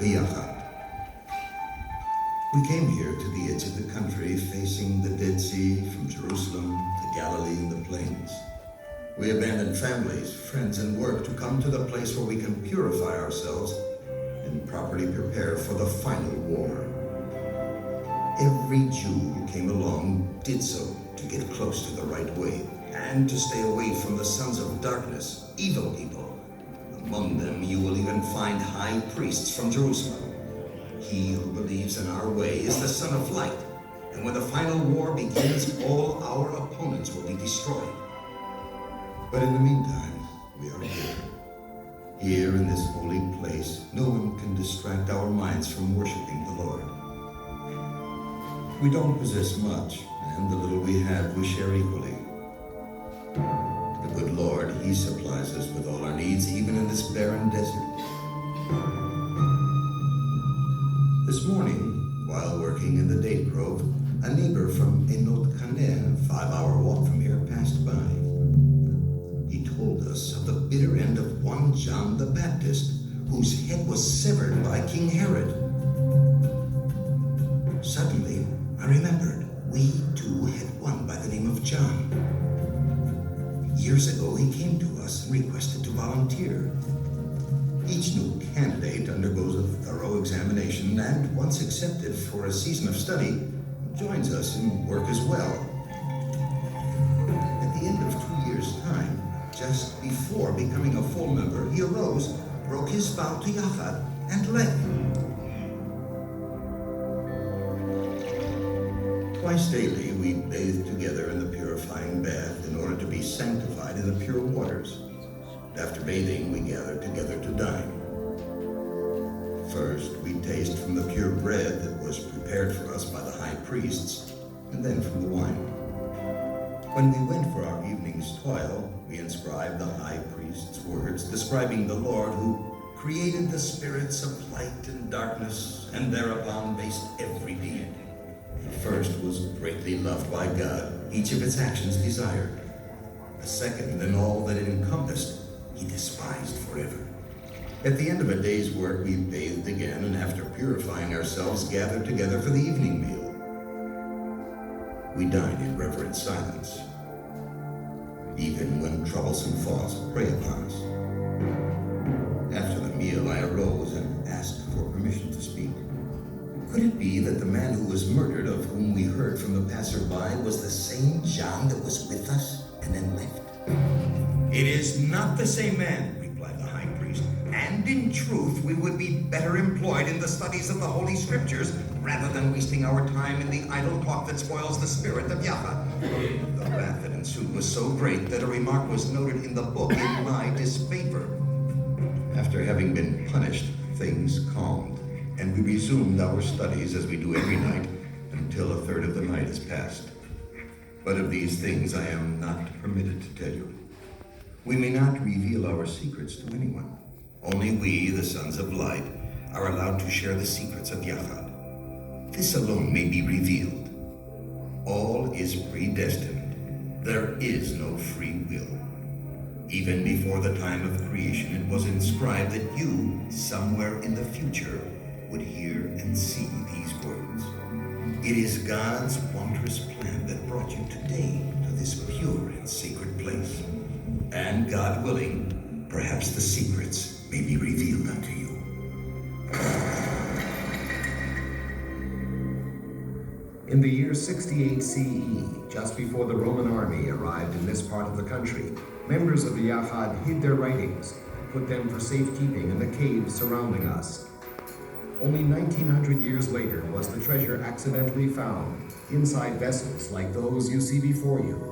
the Yachad. We came here to the edge of the country, facing the Dead Sea from Jerusalem to Galilee and the plains. We abandoned families, friends, and work to come to the place where we can purify ourselves and properly prepare for the final war. Every Jew who came along did so to get close to the right way and to stay away from the sons of darkness, evil people. Among them you will even find high priests from Jerusalem. He who believes in our way is the son of light, and when the final war begins, all our opponents will be destroyed. But in the meantime, we are here. Here in this holy place, no one can distract our minds from worshiping the Lord. We don't possess much, and the little we have we share equally. The good Lord, He supplies us with all our needs, even in this barren desert. This morning, while working in the date grove, a neighbor from Enot Kaneh, a 5-hour walk from here, passed by. He told us of the bitter end of one John the Baptist, whose head was severed by King Herod. Suddenly, I remembered we too had one by the name of John. Years ago, he came to us and requested to volunteer. Each new candidate undergoes a thorough examination and, once accepted for a season of study, joins us in work as well. At the end of 2 years' time, just before becoming a full member, he arose, broke his vow to Yahweh, and left. Twice daily, we bathe together in the purifying bath in order to be sanctified in the pure waters. After bathing, we gather together to dine. First, we taste from the pure bread that was prepared for us by the high priests, and then from the wine. When we went for our evening's toil, we inscribed the high priest's words describing the Lord who created the spirits of light and darkness, and thereupon based every deed. The first was greatly loved by God, each of its actions desired. The second, and all that it encompassed, He despised forever. At the end of a day's work, we bathed again, and after purifying ourselves, gathered together for the evening meal. We dined in reverent silence, even when troublesome thoughts prey upon us. After the meal, I arose and asked for permission to speak. Could it be that the man who was murdered, of whom we heard from the passerby, was the same John that was with us and then left? It is not the same man, replied the high priest, and in truth we would be better employed in the studies of the Holy Scriptures rather than wasting our time in the idle talk that spoils the spirit of Yahweh. The wrath that ensued was so great that a remark was noted in the book in my disfavor. After having been punished, things calmed, and we resumed our studies as we do every night until a third of the night has passed. But of these things I am not permitted to tell you. We may not reveal our secrets to anyone. Only we, the sons of light, are allowed to share the secrets of Yahweh. This alone may be revealed. All is predestined. There is no free will. Even before the time of creation, it was inscribed that you, somewhere in the future, would hear and see these words. It is God's wondrous plan that brought you today to this pure and sacred place. And God willing, perhaps the secrets may be revealed unto you. In the year 68 CE, just before the Roman army arrived in this part of the country, members of the Yahad hid their writings and put them for safekeeping in the caves surrounding us. Only 1900 years later was the treasure accidentally found inside vessels like those you see before you.